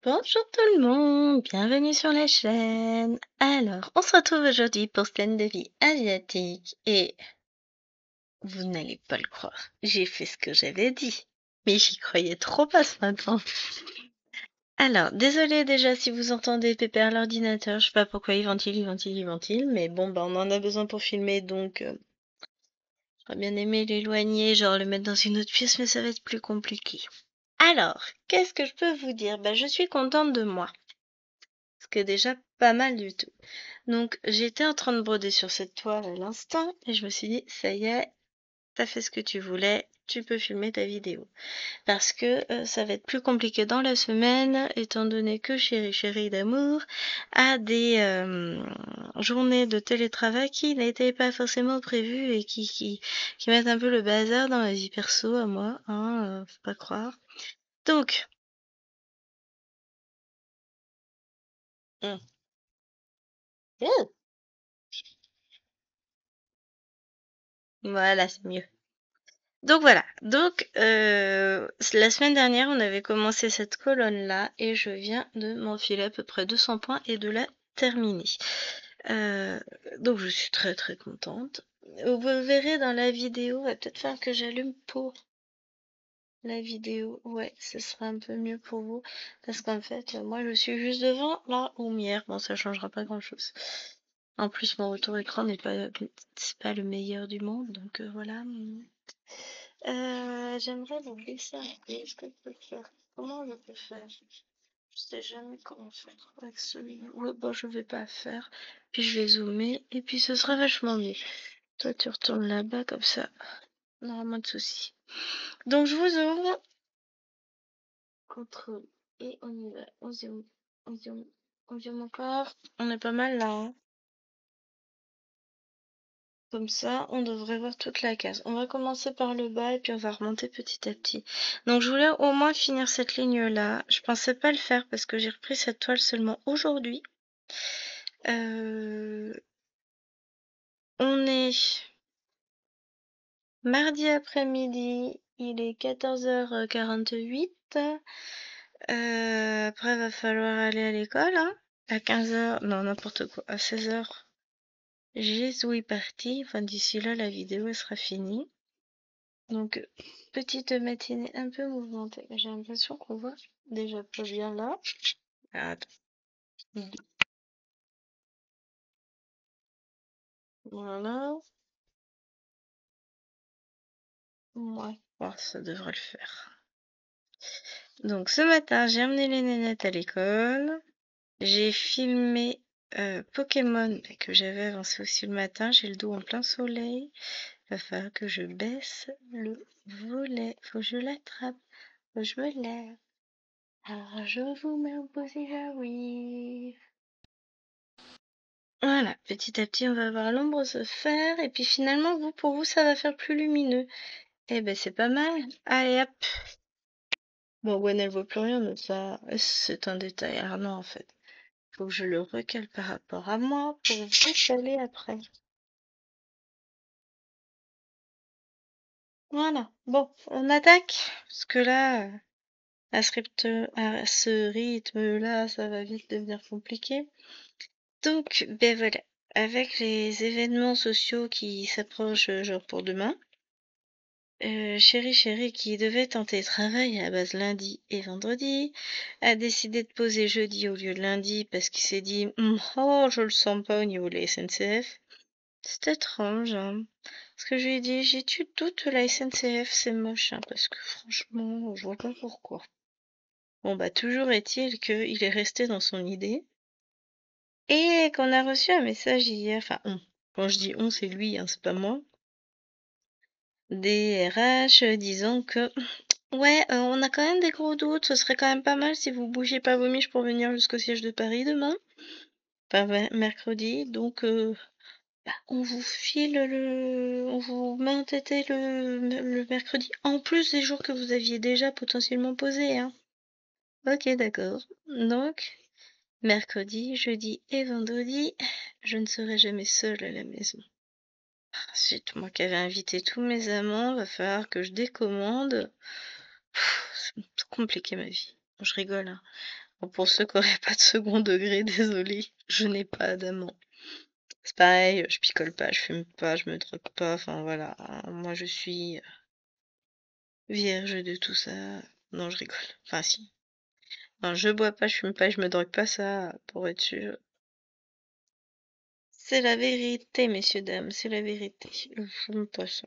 Bonjour tout le monde, bienvenue sur la chaîne. Alors, on se retrouve aujourd'hui pour Scène de vie asiatique et vous n'allez pas le croire, j'ai fait ce que j'avais dit, mais j'y croyais trop pas ce matin. Alors, désolé déjà si vous entendez pépère l'ordinateur, je sais pas pourquoi il ventile, mais bon, bah on en a besoin pour filmer donc j'aurais bien aimé l'éloigner, genre le mettre dans une autre pièce, mais ça va être plus compliqué. Alors, qu'est-ce que je peux vous dire? Bah, je suis contente de moi. Ce qui est déjà pas mal du tout. Donc j'étais en train de broder sur cette toile à l'instant et je me suis dit, ça y est, t'as fait ce que tu voulais, tu peux filmer ta vidéo. Parce que ça va être plus compliqué dans la semaine, étant donné que Chéri d'amour a des journées de télétravail qui n'étaient pas forcément prévues et qui mettent un peu le bazar dans ma vie perso à moi, hein, faut pas croire. Donc, hum, voilà, c'est mieux. Donc voilà, donc la semaine dernière, on avait commencé cette colonne-là et je viens de m'enfiler à peu près 200 points et de la terminer. Euh, donc je suis très très contente. Vous verrez dans la vidéo, va peut-être faire que j'allume pour la vidéo. Ouais, ce sera un peu mieux pour vous parce qu'en fait, moi je suis juste devant la lumière. Bon, ça changera pas grand-chose. En plus, mon retour écran n'est pas, c'est pas le meilleur du monde, donc voilà. J'aimerais vous laisser un peu. Est-ce que je peux le faire? Comment je peux faire? Je sais jamais comment faire avec celui-là. Ouais, bon, je vais pas faire. Puis je vais zoomer et puis ce sera vachement mieux. Toi, tu retournes là-bas comme ça. Normalement de soucis. Donc je vous ouvre. Contrôle. Et on y va. On zoome. On zoome. On zoome encore. On est pas mal là, hein. Comme ça, on devrait voir toute la case. On va commencer par le bas et puis on va remonter petit à petit. Donc je voulais au moins finir cette ligne-là. Je pensais pas le faire parce que j'ai repris cette toile seulement aujourd'hui. On est mardi après-midi, il est 14h48. Après, va falloir aller à l'école, hein. À 15h, non, n'importe quoi, à 16h. J'ai Zoui parti. Enfin, d'ici là, la vidéo elle sera finie. Donc, petite matinée un peu mouvementée. J'ai l'impression qu'on voit déjà pas bien là. Attends. Voilà. Ouais. Bon, ça devrait le faire. Donc, ce matin, j'ai emmené les nénettes à l'école. J'ai filmé Pokémon que j'avais avancé aussi le matin. J'ai le dos en plein soleil. Il va falloir que je baisse le volet. Faut que je l'attrape. Faut que je me lève. Alors, je vous mets en pause et j'arrive. Voilà, petit à petit, on va voir l'ombre se faire. Et puis finalement, vous, pour vous, ça va faire plus lumineux. Eh ben, c'est pas mal. Allez, hop. Bon, Gwen, elle voit plus rien, mais ça, c'est un détail. Alors non, en fait. Faut que je le recale par rapport à moi pour vous caler après. Voilà. Bon, on attaque. Parce que là, à ce rythme-là, ça va vite devenir compliqué. Donc, ben voilà. Avec les événements sociaux qui s'approchent, genre pour demain, Chéri qui devait tenter travail à base lundi et vendredi, a décidé de poser jeudi au lieu de lundi parce qu'il s'est dit oh, je le sens pas au niveau de la SNCF. C'est étrange, hein. Parce que je lui ai dit, j'ai-tu doute la SNCF, c'est moche, hein, parce que franchement, je vois pas pourquoi. Bon, bah, toujours est-il qu'il est resté dans son idée. Et qu'on a reçu un message hier, enfin, on. Quand je dis on, c'est lui, hein, c'est pas moi. Des RH disant que, ouais, on a quand même des gros doutes, ce serait quand même pas mal si vous bougiez pas vos miches pour venir jusqu'au siège de Paris demain. Enfin, mercredi, donc, bah, on vous file on vous met en tété le mercredi, en plus des jours que vous aviez déjà potentiellement posés, hein. Ok, d'accord. Donc, mercredi, jeudi et vendredi, je ne serai jamais seule à la maison. Ensuite, moi qui avais invité tous mes amants, va falloir que je décommande. C'est compliqué ma vie. Je rigole, hein. Bon, pour ceux qui n'auraient pas de second degré, désolé, je n'ai pas d'amant. C'est pareil, je picole pas, je fume pas, je me drogue pas, enfin voilà. Moi je suis vierge de tout ça. Non, je rigole. Enfin si. Non, je bois pas, je fume pas, je me drogue pas, ça, pour être sûr. C'est la vérité, messieurs, dames, c'est la vérité. Je fume pas ça.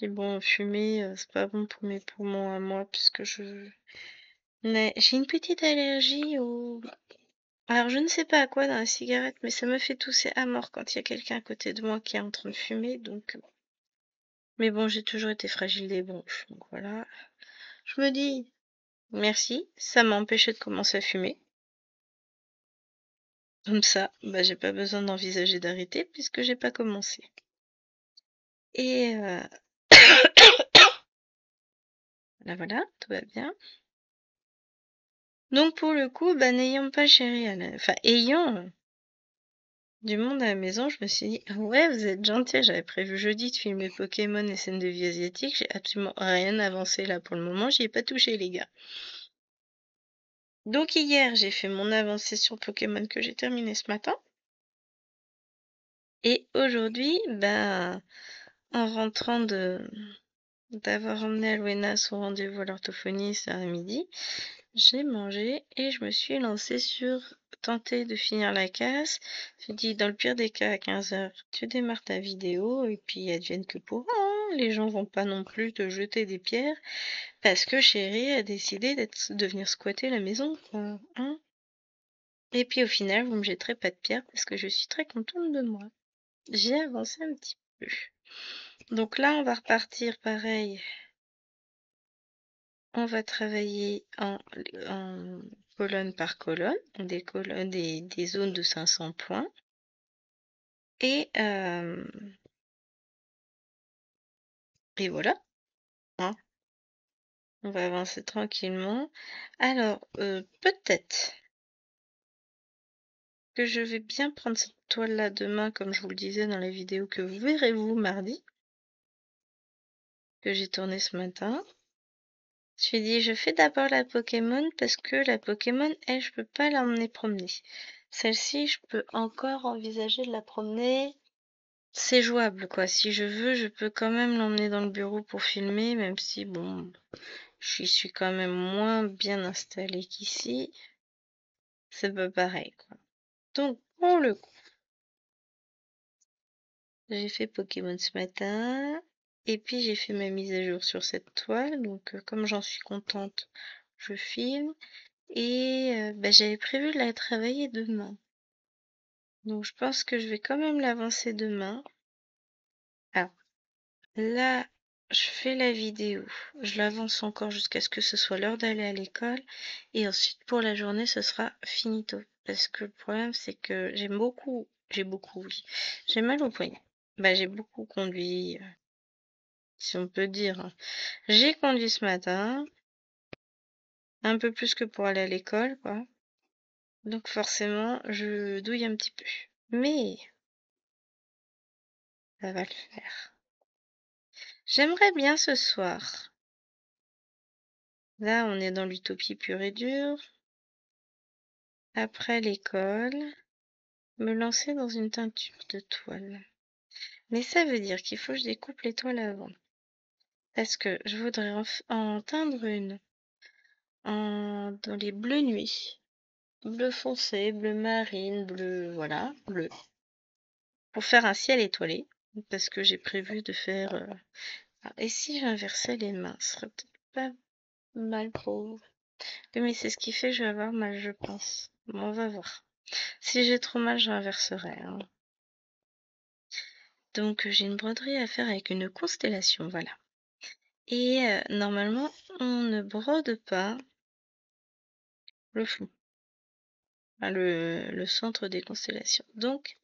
Et bon, fumer, c'est pas bon pour mes poumons à moi, puisque j'ai une petite allergie au... Alors, je ne sais pas à quoi dans la cigarette, mais ça me fait tousser à mort quand il y a quelqu'un à côté de moi qui est en train de fumer, donc... Mais bon, j'ai toujours été fragile des bronches, donc voilà. Je me dis, merci, ça m'a empêché de commencer à fumer. Comme ça, bah, j'ai pas besoin d'envisager d'arrêter puisque j'ai pas commencé. Et là voilà, tout va bien. Donc pour le coup, bah, n'ayant pas chéri enfin ayant du monde à la maison, je me suis dit, ouais, vous êtes gentil, j'avais prévu jeudi de filmer Pokémon et scènes de vie asiatique, j'ai absolument rien avancé là pour le moment, j'y ai pas touché les gars. Donc hier, j'ai fait mon avancée sur Pokémon que j'ai terminé ce matin. Et aujourd'hui, ben, en rentrant d'avoir emmené Alwena à son rendez-vous à l'orthophoniste à midi, j'ai mangé et je me suis lancée sur tenter de finir la casse. Je dis dans le pire des cas à 15h, tu démarres ta vidéo et puis advienne que pourra, hein. Les gens vont pas non plus te jeter des pierres parce que chérie a décidé de venir squatter la maison, quoi, hein. Et puis au final, vous me jetterez pas de pierre parce que je suis très contente de moi. J'ai avancé un petit peu. Donc là, on va repartir pareil. On va travailler en colonne par colonne, des zones de 500 points. Et voilà, hein. On va avancer tranquillement. Alors, peut-être que je vais bien prendre cette toile-là demain, comme je vous le disais dans la vidéo que vous verrez vous mardi, que j'ai tournée ce matin. Je me suis dit, je fais d'abord la Pokémon parce que la Pokémon, elle, je peux pas l'emmener promener. Celle-ci, je peux encore envisager de la promener. C'est jouable, quoi. Si je veux, je peux quand même l'emmener dans le bureau pour filmer, même si, bon, je suis quand même moins bien installée qu'ici. C'est pas pareil, quoi. Donc, pour le coup, j'ai fait Pokémon ce matin. Et puis, j'ai fait ma mise à jour sur cette toile. Donc, comme j'en suis contente, je filme. Et bah, j'avais prévu de la travailler demain. Donc je pense que je vais quand même l'avancer demain. Alors là, je fais la vidéo. Je l'avance encore jusqu'à ce que ce soit l'heure d'aller à l'école. Et ensuite pour la journée, ce sera finito. Parce que le problème, c'est que oui. J'ai mal au poignet. Bah j'ai beaucoup conduit, si on peut dire, hein. J'ai conduit ce matin, un peu plus que pour aller à l'école, quoi. Donc forcément, je douille un petit peu. Mais ça va le faire. J'aimerais bien ce soir. Là, on est dans l'utopie pure et dure. Après l'école, me lancer dans une teinture de toile. Mais ça veut dire qu'il faut que je découpe les toiles avant. Parce que je voudrais en teindre une dans les bleus nuit. Bleu foncé, bleu marine, bleu, voilà, bleu. Pour faire un ciel étoilé. Parce que j'ai prévu de faire... et si j'inversais les mains, ce serait peut-être pas mal pour vous. Mais c'est ce qui fait que je vais avoir mal, je pense. Bon, on va voir. Si j'ai trop mal, j'inverserai, hein. Donc, j'ai une broderie à faire avec une constellation, voilà. Et normalement, on ne brode pas le fond, enfin, le centre des constellations. Donc,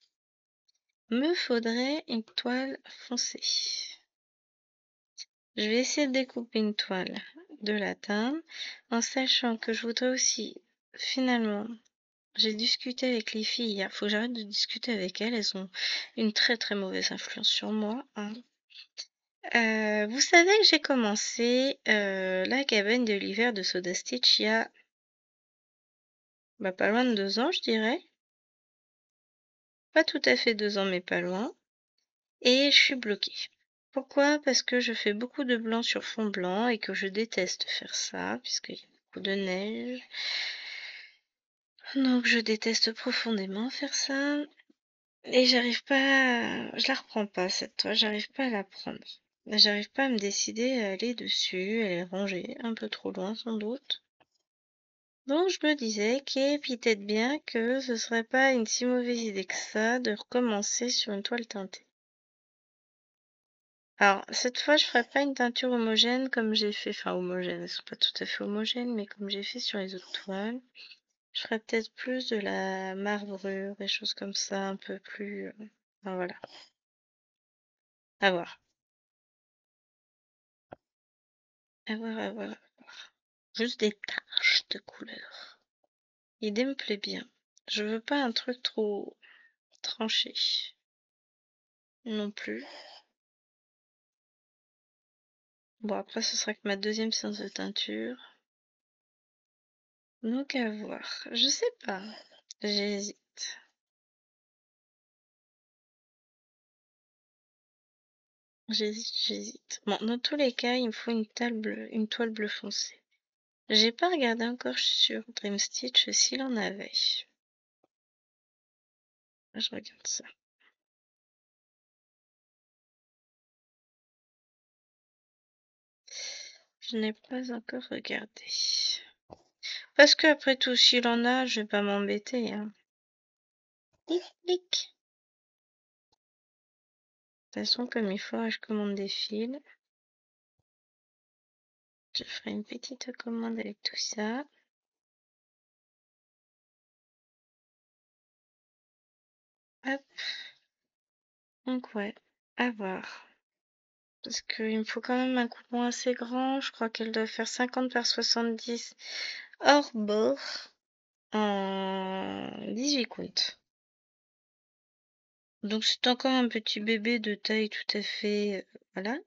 me faudrait une toile foncée. Je vais essayer de découper une toile, de la teindre, en sachant que je voudrais aussi, finalement, j'ai discuté avec les filles hier. Faut que j'arrête de discuter avec elles. Elles ont une très très mauvaise influence sur moi, hein. Vous savez que j'ai commencé la cabane de l'hiver de Soda Stitch il y a Bah, pas loin de 2 ans, je dirais. Pas tout à fait 2 ans, mais pas loin. Et je suis bloquée. Pourquoi? Parce que je fais beaucoup de blanc sur fond blanc et que je déteste faire ça, puisqu'il y a beaucoup de neige. Donc je déteste profondément faire ça. Et j'arrive pas je la reprends pas cette toile, j'arrive pas à la prendre. J'arrive pas à me décider à aller dessus, elle est rangée un peu trop loin sans doute. Donc je me disais que peut-être bien que ce serait pas une si mauvaise idée que ça de recommencer sur une toile teintée. Alors cette fois je ferai pas une teinture homogène comme j'ai fait, enfin homogène, elles sont pas tout à fait homogènes, mais comme j'ai fait sur les autres toiles. Je ferais peut-être plus de la marbrure, des choses comme ça, un peu plus... enfin, voilà, à voir. À voir, à voir, à voir. Juste des taches de couleur. L'idée me plaît bien. Je veux pas un truc trop tranché non plus. Bon, après, ce sera que ma deuxième séance de teinture. Donc, à voir. Je sais pas. J'hésite. J'hésite. Bon, dans tous les cas, il me faut une toile bleu foncé. J'ai pas regardé encore sur Dream Stitch s'il en avait. Je regarde ça. Je n'ai pas encore regardé. Parce que après tout, s'il en a, je vais pas m'embêter, hein. Tic, tic. De toute façon, comme il faut, je commande des fils. Je ferai une petite commande avec tout ça. Hop. Donc ouais, à voir. Parce qu'il me faut quand même un coupon assez grand. Je crois qu'elle doit faire 50 par 70 hors bord en 18 comptes. Donc c'est encore un petit bébé de taille tout à fait... voilà.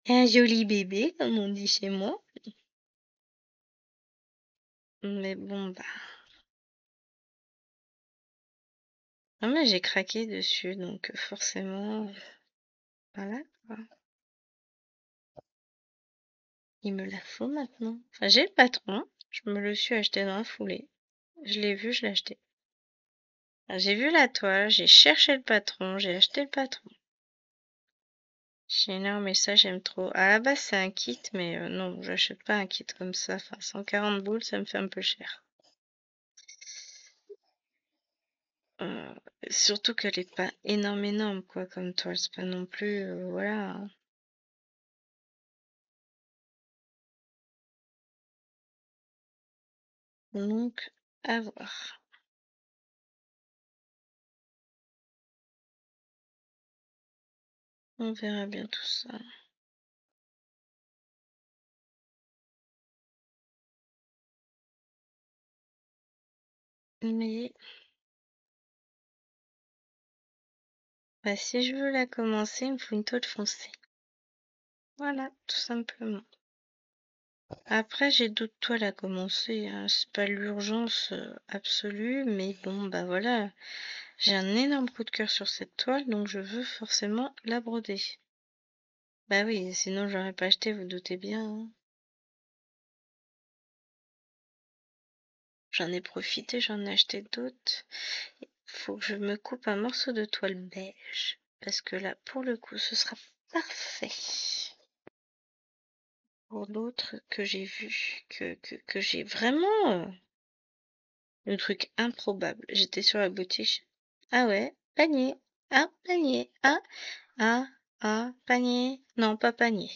Un joli bébé, comme on dit chez moi. Mais bon, bah... ah, mais j'ai craqué dessus, donc forcément... voilà, quoi. Il me la faut maintenant. Enfin, j'ai le patron. Je me le suis acheté dans la foulée. Je l'ai vu, je l'ai acheté. Enfin, j'ai vu la toile, j'ai cherché le patron, j'ai acheté le patron. J'ai non, mais ça j'aime trop. À la base c'est un kit, mais non, j'achète pas un kit comme ça. Enfin, 140 boules, ça me fait un peu cher. Euh, Surtout qu'elle est pas énorme quoi comme toile. C'est pas non plus, voilà, hein. Donc, à voir. On verra bien tout ça. Mais bah, si je veux la commencer, il me faut une toile foncée. Voilà, tout simplement. Après, j'ai d'autres toiles à commencer, hein. C'est pas l'urgence absolue, mais bon, bah voilà. J'ai un énorme coup de cœur sur cette toile, donc je veux forcément la broder. Bah oui, sinon j'aurais pas acheté, vous doutez bien, hein. J'en ai profité, j'en ai acheté d'autres. Faut que je me coupe un morceau de toile beige, parce que là, pour le coup, ce sera parfait. Pour l'autre que j'ai vu, que j'ai vraiment... le truc improbable. J'étais sur la boutique. Ah ouais, panier. Ah, panier. Ah, ah, ah, panier. Non, pas panier.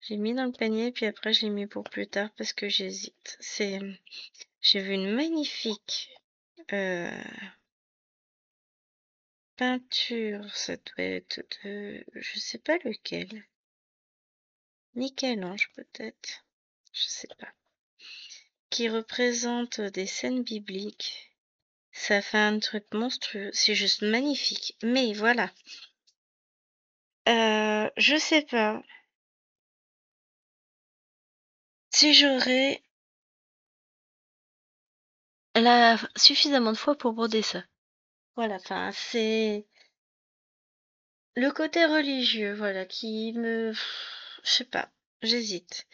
J'ai mis dans le panier, puis après j'ai mis pour plus tard parce que j'hésite. J'ai vu une magnifique euh, peinture. Ça doit être de, je sais pas lequel. Michel-Ange peut-être. Je sais pas. Qui représente des scènes bibliques. Ça fait un truc monstrueux. C'est juste magnifique. Mais voilà. Je sais pas si j'aurais là, suffisamment de fois pour broder ça. Voilà, enfin, c'est le côté religieux, voilà, qui me... Je sais pas, j'hésite.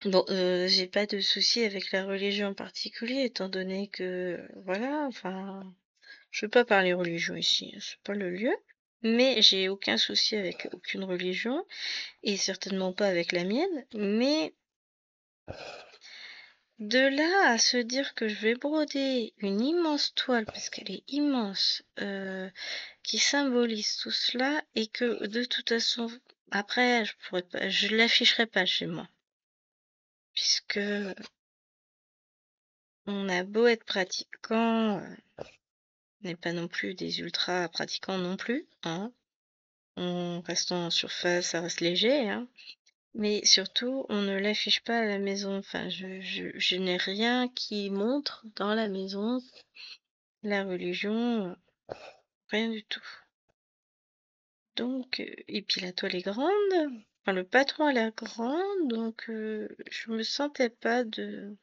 Bon, j'ai pas de souci avec la religion en particulier, étant donné que, voilà, enfin, je veux pas parler religion ici, c'est pas le lieu. Mais j'ai aucun souci avec aucune religion, et certainement pas avec la mienne. Mais de là à se dire que je vais broder une immense toile, parce qu'elle est immense, qui symbolise tout cela, et que de toute façon, après, je pourrais pas, je l'afficherai pas chez moi, puisque on a beau être pratiquant, on n'est pas non plus des ultra pratiquants non plus, hein. On reste en surface, ça reste léger, hein. Mais surtout, on ne l'affiche pas à la maison. Enfin, je n'ai rien qui montre dans la maison la religion, rien du tout. Donc, et puis la toile est grande. Enfin, le patron a l'air grand, donc je me sentais pas de.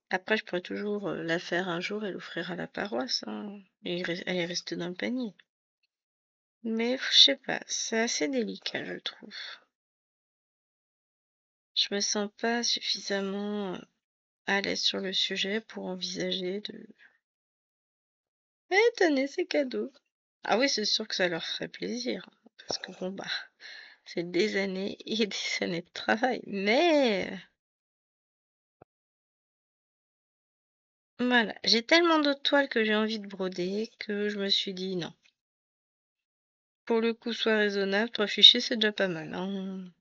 Après, je pourrais toujours la faire un jour et l'offrir à la paroisse, hein. Et elle est restée dans le panier. Mais je sais pas, c'est assez délicat, je trouve. Je me sens pas suffisamment à l'aise sur le sujet pour envisager de tenez, c'est cadeau. Ah oui, c'est sûr que ça leur ferait plaisir, hein, parce que bon, bah, c'est des années et des années de travail. Mais voilà, j'ai tellement d'autres toiles que j'ai envie de broder que je me suis dit non. Pour le coup, sois raisonnable, 3 fichiers, c'est déjà pas mal, hein.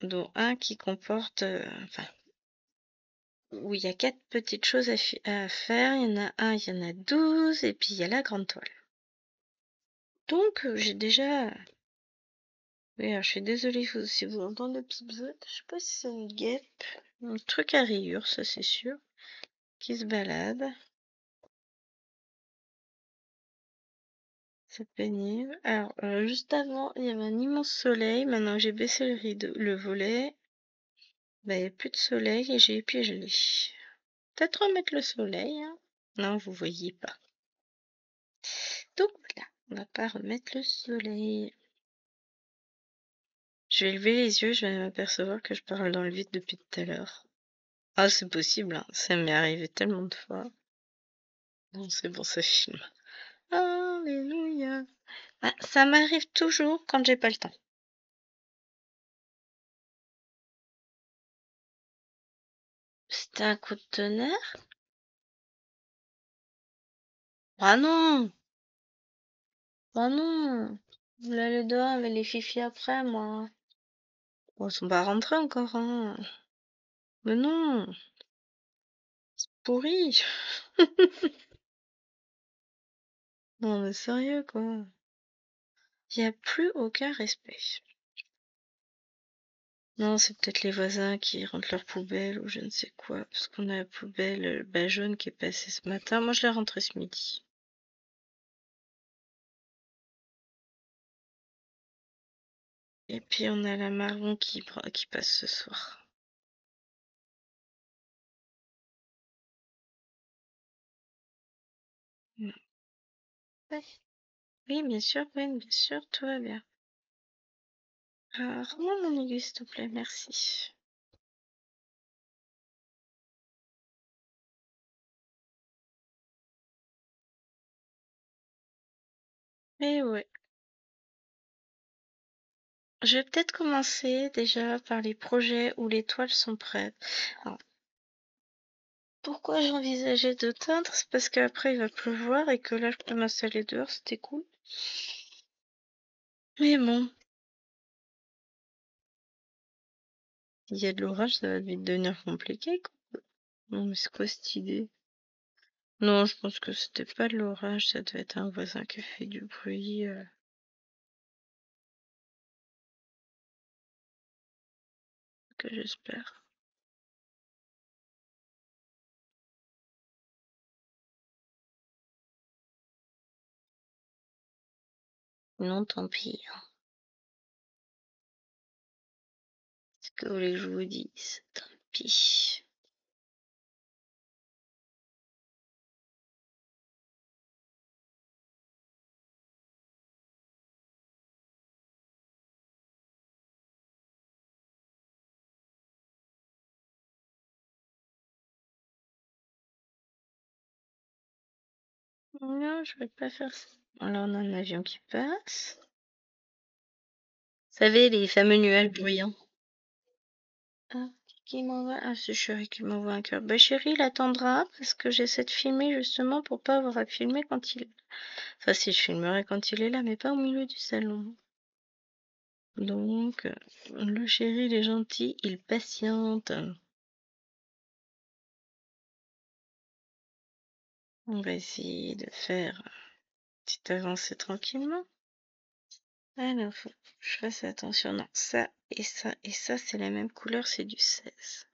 Dont un qui comporte, enfin, où il y a 4 petites choses à faire. Il y en a un, il y en a 12, et puis il y a la grande toile. Donc, j'ai déjà... Oui, alors, je suis désolée si vous entendez le petit bzz. Je sais pas si c'est une guêpe, un truc à rayures, ça c'est sûr, qui se balade. C'est pénible. Alors, juste avant, il y avait un immense soleil. Maintenant que j'ai baissé le rideau, le volet, bah, il n'y a plus de soleil et j'ai les pieds gelés. Peut-être remettre le soleil, hein. Non, vous voyez pas. Donc voilà, on va pas remettre le soleil. Je vais lever les yeux, je vais m'apercevoir que je parle dans le vide depuis tout à l'heure. Ah, c'est possible, hein. Ça m'est arrivé tellement de fois. Non, c'est bon, ça filme. Alléluia. Ah, ça m'arrive toujours quand j'ai pas le temps. C'était un coup de tonnerre? Ah non! Ah non! Là, les dehors avec les fifis après, moi. Bon, ils sont pas rentrés encore, hein. Mais non! Pourri! Non, mais sérieux, quoi. Y a plus aucun respect. Non, c'est peut-être les voisins qui rentrent leur poubelle ou je ne sais quoi. Parce qu'on a la poubelle jaune qui est passée ce matin. Moi, je l'ai rentrée ce midi. Et puis, on a la marron qui passe ce soir. Mm. Ouais. Oui, bien sûr, tout va bien. Rends-moi mon aiguille, s'il te plaît, merci. Et ouais. Je vais peut-être commencer déjà par les projets où les toiles sont prêtes. Alors, pourquoi j'envisageais de teindre? C'est parce qu'après il va pleuvoir et que là je peux m'installer dehors, c'était cool. Mais bon, il y a de l'orage, ça va vite devenir compliqué, quoi. Non, mais c'est quoi cette idée? Non, je pense que c'était pas de l'orage, ça devait être un voisin qui a fait du bruit, que j'espère. Non, tant pis, hein. Ce que vous voulez que je vous dise? Tant pis. Non, je vais pas faire ça. Alors, on a un avion qui passe. Vous savez, les fameux nuages bruyants. Ah, qui m'envoie? Ah, c'est Chéri qui m'envoie un cœur. Bah, Chéri, il attendra parce que j'essaie de filmer justement pour pas avoir à filmer quand il est là. Enfin, si je filmerai quand il est là, mais pas au milieu du salon. Donc, le Chéri, il est gentil, il patiente. On va essayer de faire une petite avancée tranquillement. Alors, faut que je fasse attention. Non, ça et ça, c'est la même couleur, c'est du 16.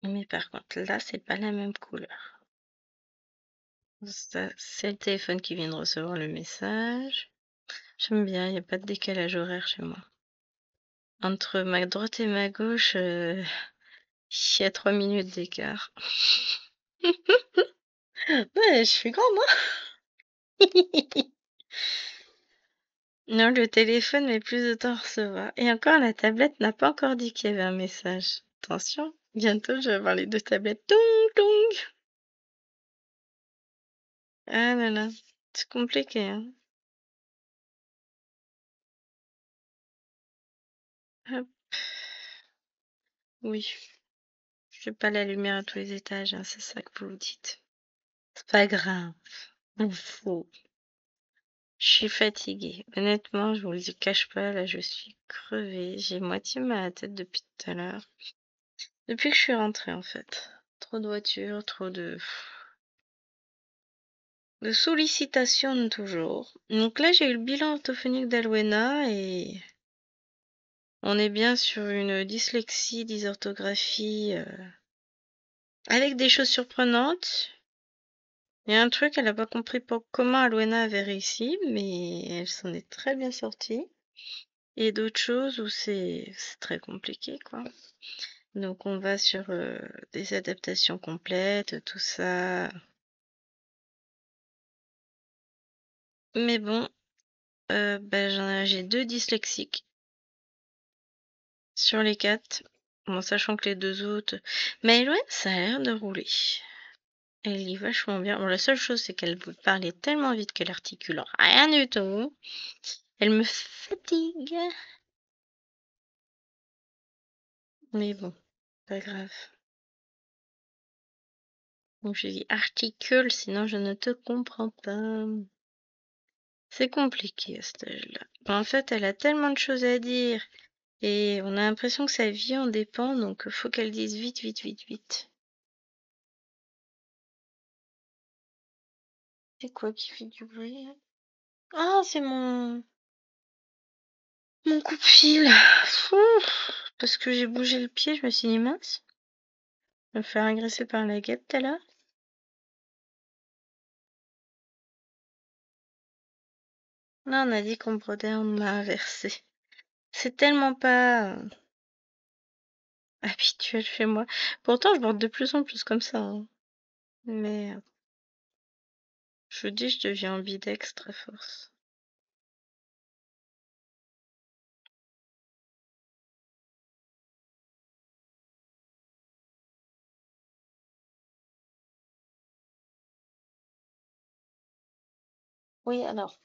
Mais par contre, là, c'est pas la même couleur. Ça, c'est le téléphone qui vient de recevoir le message. J'aime bien, il n'y a pas de décalage horaire chez moi. Entre ma droite et ma gauche, il y a 3 minutes d'écart. Ouais, je suis grande, moi. Non, le téléphone met plus de temps à recevoir. Et encore, la tablette n'a pas encore dit qu'il y avait un message. Attention, bientôt je vais avoir les deux tablettes. Toung, toung. Ah là là, c'est compliqué, hein. Hop, oui, je n'ai pas la lumière à tous les étages, hein, c'est ça que vous vous dites. C'est pas grave, on faut. Je suis fatiguée. Honnêtement, je vous le cache pas, là, je suis crevée. J'ai moitié mal à la tête depuis tout à l'heure. Depuis que je suis rentrée, en fait. Trop de voitures, trop de sollicitations toujours. Donc là, j'ai eu le bilan orthophonique d'Alwena et on est bien sur une dyslexie, dysorthographie, avec des choses surprenantes. Il y a un truc, elle n'a pas compris comment Alwena avait réussi, mais elle s'en est très bien sortie. Et d'autres choses où c'est très compliqué, quoi. Donc on va sur des adaptations complètes, tout ça. Mais bon, j'ai 2 dyslexiques sur les 4. Bon, sachant que les 2 autres. Mais ouais, ça a l'air de rouler. Elle lit vachement bien. Bon, la seule chose, c'est qu'elle vous parlait tellement vite qu'elle articule rien du tout. Elle me fatigue. Mais bon, pas grave. Donc je dis articule, sinon je ne te comprends pas. C'est compliqué à cet âge-là. En fait, elle a tellement de choses à dire et on a l'impression que sa vie en dépend, donc faut qu'elle dise vite, vite, vite, vite. C'est quoi qui fait du bruit là? Ah, c'est mon coupe-fil. Parce que j'ai bougé le pied, je me suis dit mince, je vais me faire agresser par la guêpe tout à l'heure. Là, on a dit qu'on brodait, on m'a inversé. C'est tellement pas habituel chez moi. Pourtant, je borde de plus en plus comme ça, hein. Mais je vous dis, je deviens ambidextre à force. Oui, alors,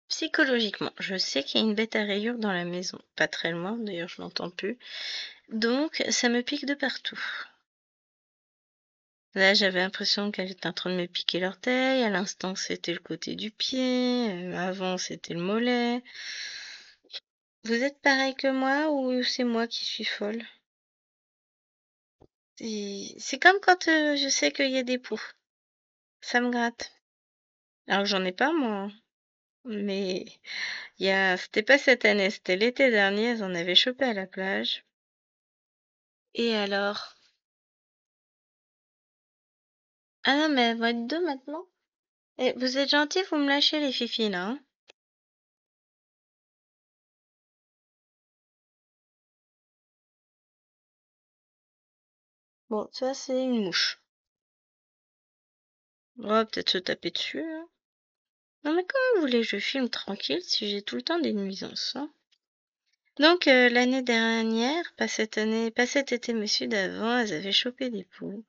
psychologiquement, je sais qu'il y a une bête à rayures dans la maison. Pas très loin, d'ailleurs, je l'entends plus. Donc, ça me pique de partout. Là, j'avais l'impression qu'elle était en train de me piquer l'orteil. À l'instant, c'était le côté du pied. Avant, c'était le mollet. Vous êtes pareil que moi ou c'est moi qui suis folle? C'est comme quand je sais qu'il y a des poux. Ça me gratte. Alors que j'en ai pas, moi, hein. Mais c'était pas cette année, c'était l'été dernier, elles en avaient chopé à la plage. Et alors? Ah non, mais elles vont être deux maintenant. Et vous êtes gentils, vous me lâchez les filles là, hein? Bon, ça c'est une mouche. On va peut-être se taper dessus, hein. Non mais comment vous voulez que je filme tranquille si j'ai tout le temps des nuisances, hein? Donc l'année dernière, pas cette année, pas cet été, mais celui d'avant, elles avaient chopé des poux.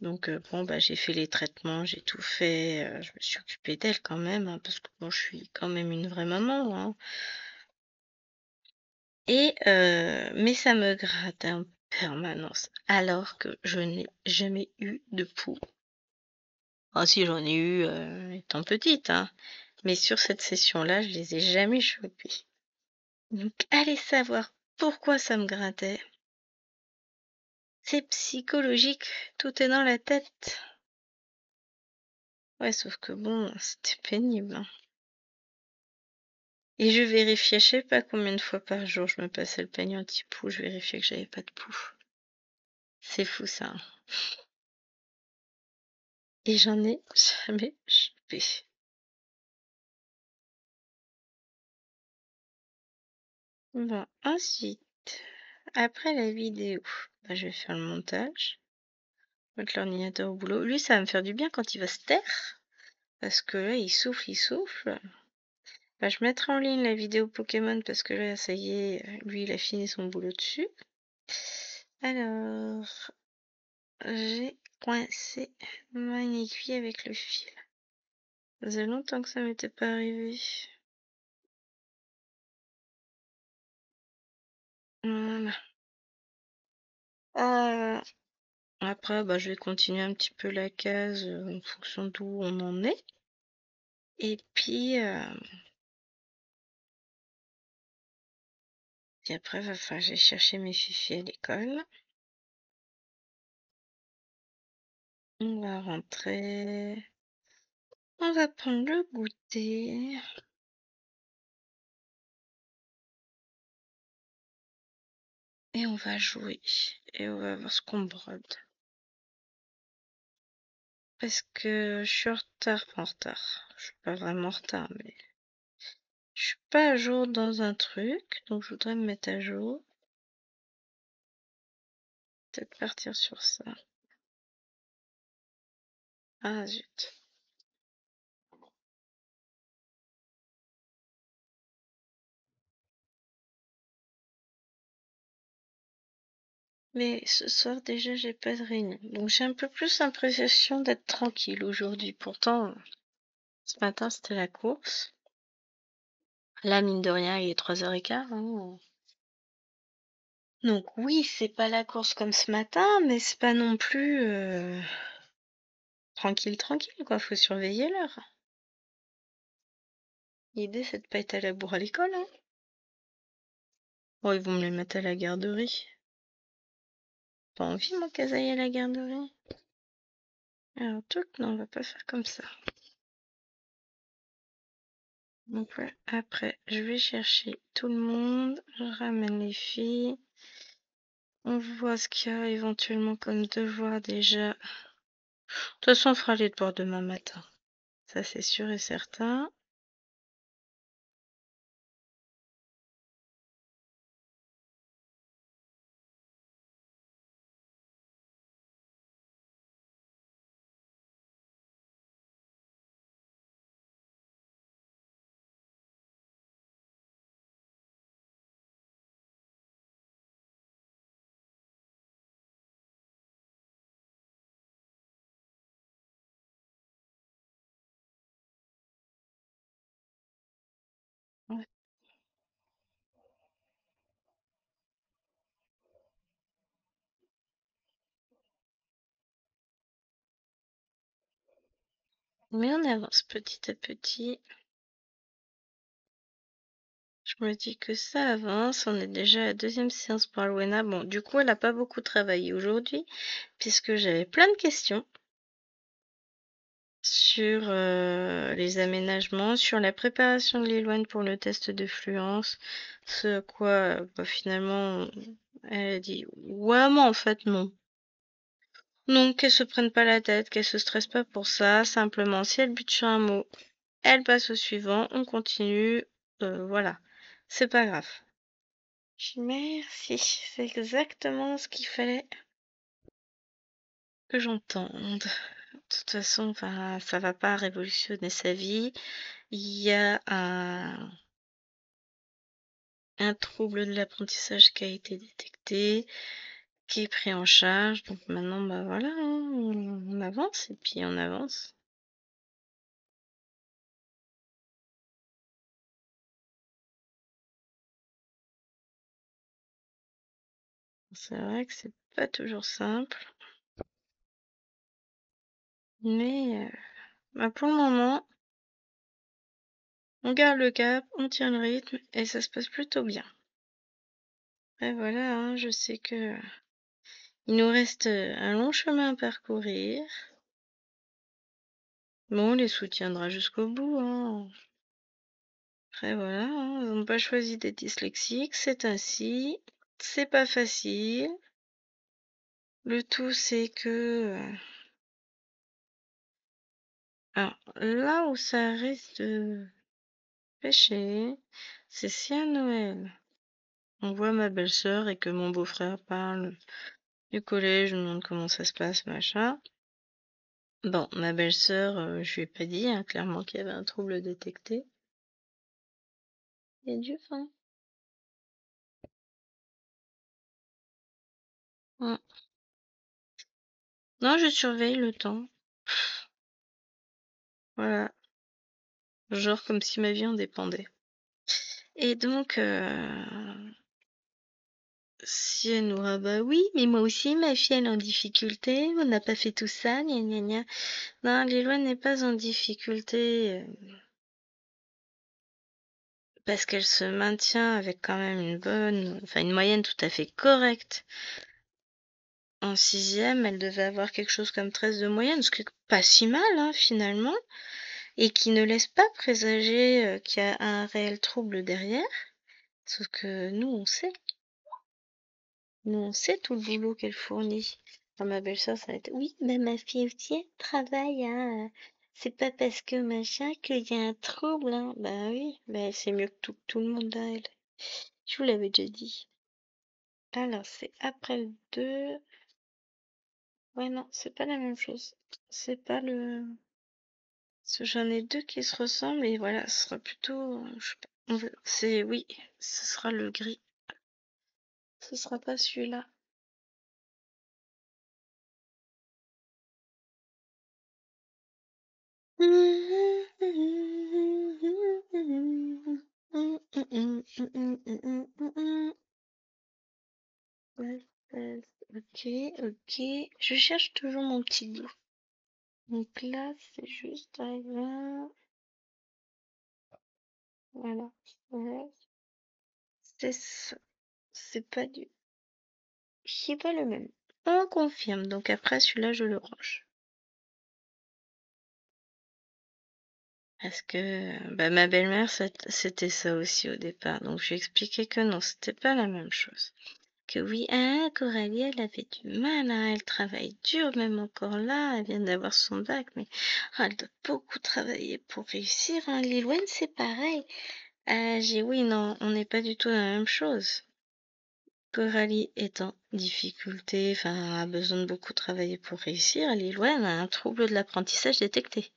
Donc bon, bah j'ai fait les traitements, j'ai tout fait, je me suis occupée d'elles quand même, hein, parce que bon, je suis quand même une vraie maman, hein. Et mais ça me gratte en permanence, alors que je n'ai jamais eu de poux. Ah si, j'en ai eu étant petite, hein. Mais sur cette session-là, je les ai jamais chopés. Donc allez savoir pourquoi ça me grattait. C'est psychologique, tout est dans la tête. Ouais, sauf que bon, c'était pénible, hein. Et je vérifiais, je sais pas combien de fois par jour je me passais le peigne anti-poux, je vérifiais que j'avais pas de poux. C'est fou ça, hein. Et j'en ai jamais chopé. Bon, ensuite, après la vidéo, bah, je vais faire le montage, mettre l'ordinateur au boulot. Lui, ça va me faire du bien quand il va se taire, parce que là, il souffle, il souffle. Bah, je mettrai en ligne la vidéo Pokémon, parce que là, ça y est, lui, il a fini son boulot dessus. Alors, j'ai coincé mon aiguille avec le fil. Ça faisait longtemps que ça m'était pas arrivé. Voilà. Euh, Après, bah, je vais continuer un petit peu la case en fonction d'où on en est. Et puis après, va falloir que j'aille chercher mes fifis à l'école. On va rentrer. On va prendre le goûter. Et on va jouer. Et on va voir ce qu'on brode. Parce que je suis en retard. Enfin, en retard. Je suis pas vraiment en retard, mais je suis pas à jour dans un truc. Donc je voudrais me mettre à jour. Peut-être partir sur ça. Ah zut. Mais ce soir déjà j'ai pas de réunion. Donc j'ai un peu plus l'impression d'être tranquille aujourd'hui. Pourtant, ce matin c'était la course. Là, mine de rien, il est 3h15, hein. Donc oui, c'est pas la course comme ce matin, mais c'est pas non plus tranquille, tranquille, quoi. Faut surveiller l'heure. L'idée, c'est de pas être à la bourre à l'école, hein. Oh, ils vont me les mettre à la garderie. Pas envie, moi, qu'elles aillent à la garderie. Alors, tout, non, on va pas faire comme ça. Donc, ouais, après, je vais chercher tout le monde. Je ramène les filles. On voit ce qu'il y a éventuellement comme devoir déjà. De toute façon, on fera les devoirs demain matin. Ça, c'est sûr et certain. Ouais. Mais on avance petit à petit. Je me dis que ça avance. On est déjà à la deuxième séance pour Alwena. Bon, du coup, elle n'a pas beaucoup travaillé aujourd'hui, puisque j'avais plein de questions sur les aménagements, sur la préparation de l'Éloigne pour le test de fluence. Ce à quoi, bah, finalement, elle a dit ouais, moi en fait, non. Non, qu'elle se prenne pas la tête, qu'elle se stresse pas pour ça. Simplement, si elle bute sur un mot, elle passe au suivant, on continue. Voilà, c'est pas grave. Merci, c'est exactement ce qu'il fallait que j'entende. De toute façon, enfin, ça va pas révolutionner sa vie. Il y a un trouble de l'apprentissage qui a été détecté, qui est pris en charge. Donc maintenant, bah voilà, hein, on avance et puis on avance. C'est vrai que c'est pas toujours simple, mais bah pour le moment, on garde le cap, on tient le rythme et ça se passe plutôt bien. Et voilà, hein, je sais que il nous reste un long chemin à parcourir, mais on les soutiendra jusqu'au bout, hein. Après voilà, hein, ils n'ont pas choisi d'être dyslexiques, c'est ainsi, c'est pas facile. Le tout c'est que alors là où ça risque de pêcher, c'est si à Noël on voit ma belle-sœur et que mon beau-frère parle du collège, me demande comment ça se passe, machin. Bon, ma belle-sœur, je lui ai pas dit, hein, clairement qu'il y avait un trouble détecté. Il y a du vent. Mm. Non, je surveille le temps. Voilà. Genre comme si ma vie en dépendait. Et donc, si elle nous rabat, oui, mais moi aussi, ma fille, elle est en difficulté, on n'a pas fait tout ça, gna gna gna. Non, Lilouane n'est pas en difficulté parce qu'elle se maintient avec quand même une moyenne tout à fait correcte. En sixième, elle devait avoir quelque chose comme 13 de moyenne, ce qui est pas si mal, hein, finalement, et qui ne laisse pas présager qu'il y a un réel trouble derrière. Sauf que nous, on sait. Nous, on sait tout le boulot qu'elle fournit. Enfin, ma belle-sœur, ça a été, oui, mais ma fille aussi, elle travaille, hein. C'est pas parce que machin qu'il y a un trouble, hein. Bah oui, bah c'est mieux que tout le monde, hein, elle. Je vous l'avais déjà dit. Alors, c'est après le 2. Ouais, non, c'est pas la même chose. C'est pas le... Parce que j'en ai deux qui se ressemblent et voilà, ce sera plutôt... je sais pas, c'est... Oui, ce sera le gris. Ce sera pas celui-là. Ok, ok. Je cherche toujours mon petit livre. Donc là, c'est juste là. Voilà. Ouais, c'est ça. C'est pas du... C'est pas le même. On confirme. Donc après, celui-là, je le range. Parce que bah, ma belle-mère, c'était ça aussi au départ. Donc je lui ai expliqué que non, c'était pas la même chose. Que oui, hein, Coralie, elle avait du mal, hein, elle travaille dur, même encore là, elle vient d'avoir son bac, mais elle doit beaucoup travailler pour réussir, hein. Lilouane, c'est pareil. J'ai oui, non, on n'est pas du tout la même chose. Coralie est en difficulté, enfin, a besoin de beaucoup travailler pour réussir. Lilouane a un trouble de l'apprentissage détecté.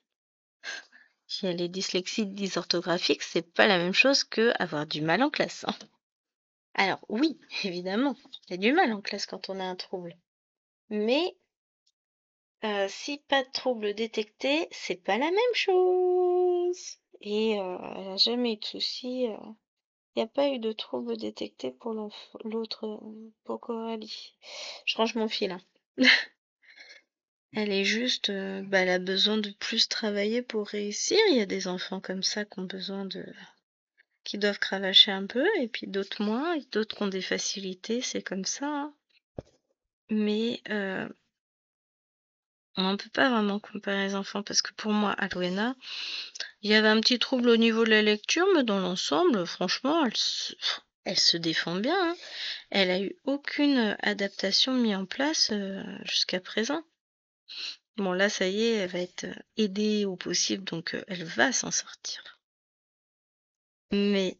Si elle est dyslexique, dysorthographique, c'est pas la même chose que avoir du mal en classe, hein. Alors oui, évidemment, il y a du mal en classe quand on a un trouble. Mais si pas de trouble détecté, c'est pas la même chose. Et elle a jamais eu de soucis. Il n'y a pas eu de trouble détecté pour l'autre, pour Coralie. Je range mon fil, hein. Elle est juste, elle a besoin de plus travailler pour réussir. Il y a des enfants comme ça qui ont besoin qui doivent cravacher un peu, et puis d'autres moins, et d'autres qui ont des facilités, c'est comme ça, hein. Mais on ne peut pas vraiment comparer les enfants parce que pour moi, Alwena, il y avait un petit trouble au niveau de la lecture, mais dans l'ensemble, franchement, elle se défend bien, hein. Elle a eu aucune adaptation mise en place jusqu'à présent. Bon, là, ça y est, elle va être aidée au possible, donc elle va s'en sortir. Mais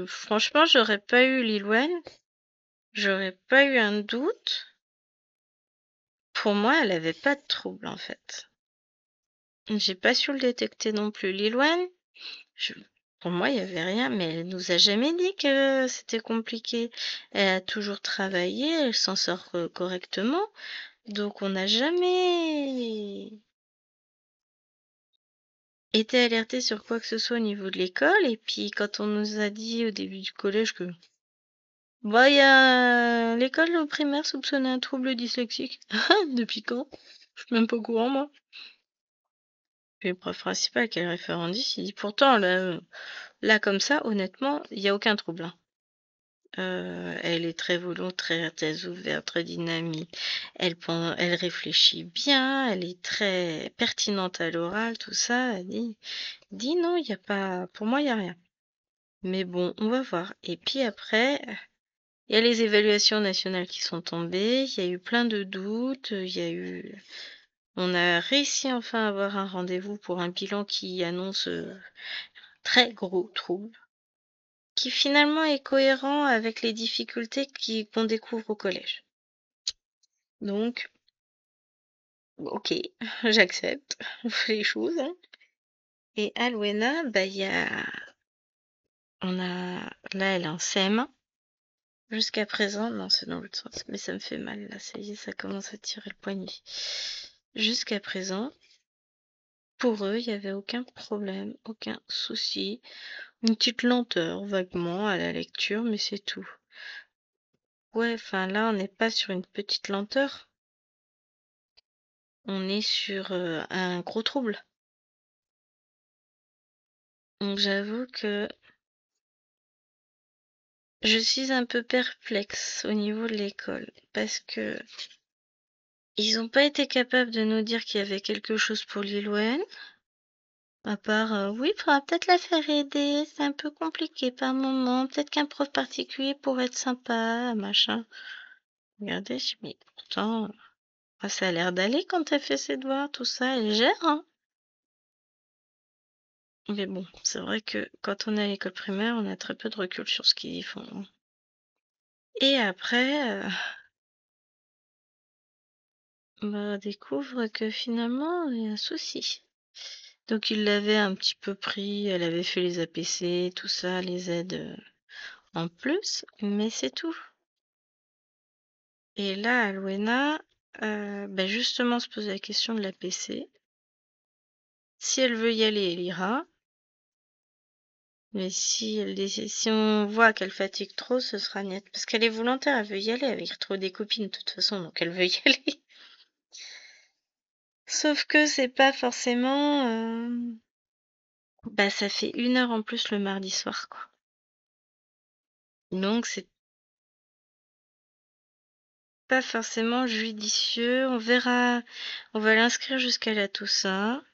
franchement, j'aurais pas eu Lilwen, j'aurais pas eu un doute. Pour moi, elle avait pas de trouble en fait. J'ai pas su le détecter non plus. Lilwen, Pour moi, il y avait rien, mais elle nous a jamais dit que c'était compliqué. Elle a toujours travaillé, elle s'en sort correctement. Donc on n'a jamais été alerté sur quoi que ce soit au niveau de l'école. Et puis quand on nous a dit au début du collège que bah il y a l'école au primaire soupçonnait un trouble dyslexique. Depuis quand? Je suis même pas au courant moi. Puis le prof principal qui est le référent 10, il dit pourtant là comme ça, honnêtement, il n'y a aucun trouble, hein. Elle est très volontaire, très ouverte, très dynamique. Elle réfléchit bien, elle est très pertinente à l'oral, tout ça. Elle dit non, il y a pas, pour moi, il y a rien. Mais bon, on va voir. Et puis après, il y a les évaluations nationales qui sont tombées. Il y a eu plein de doutes. On a réussi enfin à avoir un rendez-vous pour un bilan qui annonce très gros trouble, qui finalement est cohérent avec les difficultés qu'on découvre au collège. Donc, ok, j'accepte, on fait les choses, hein. Et Alwena, bah là elle est en CM1. Jusqu'à présent, non c'est dans l'autre sens, mais ça me fait mal là, ça y est, ça commence à tirer le poignet. Jusqu'à présent, pour eux, il n'y avait aucun problème, aucun souci. Une petite lenteur vaguement à la lecture, mais c'est tout. Ouais, enfin là, on n'est pas sur une petite lenteur. On est sur un gros trouble. Donc j'avoue que je suis un peu perplexe au niveau de l'école parce que ils n'ont pas été capables de nous dire qu'il y avait quelque chose pour Lil à part oui, il faudra peut-être la faire aider, c'est un peu compliqué par moment, peut-être qu'un prof particulier pourrait être sympa, machin. Regardez, mais pourtant, ça a l'air d'aller quand elle fait ses devoirs, tout ça, elle gère, hein. Mais bon, c'est vrai que quand on est à l'école primaire, on a très peu de recul sur ce qu'ils font, hein. Et après, bah, découvre que finalement, il y a un souci. Donc il l'avait un petit peu pris, elle avait fait les APC, tout ça, les aides en plus, mais c'est tout. Et là, Alwena, bah, justement, se pose la question de l'APC. Si elle veut y aller, elle ira. Mais si on voit qu'elle fatigue trop, ce sera net. Parce qu'elle est volontaire, elle veut y aller, elle veut y retrouver des copines de toute façon, donc elle veut y aller. Sauf que c'est pas forcément... bah ça fait 1 heure en plus le mardi soir, quoi. Donc c'est pas forcément judicieux. On verra, on va l'inscrire jusqu'à la Toussaint.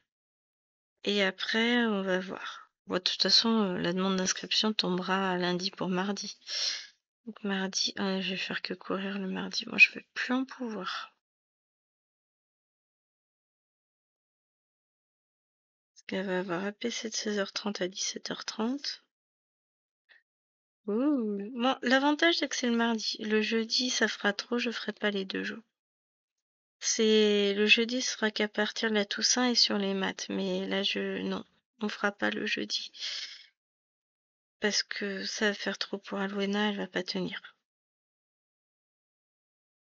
Et après, on va voir. Bon, de toute façon, la demande d'inscription tombera lundi pour mardi. Donc mardi, je vais faire que courir le mardi. Moi, je vais plus en pouvoir. Parce qu'elle va avoir APC de 16h30 à 17h30. Ouh. Bon, l'avantage, c'est que c'est le mardi. Le jeudi, ça fera trop, je ferai pas les 2 jours. Le jeudi sera qu'à partir de la Toussaint et sur les maths. Mais là, non, on fera pas le jeudi. Parce que ça va faire trop pour Alwena, elle va pas tenir.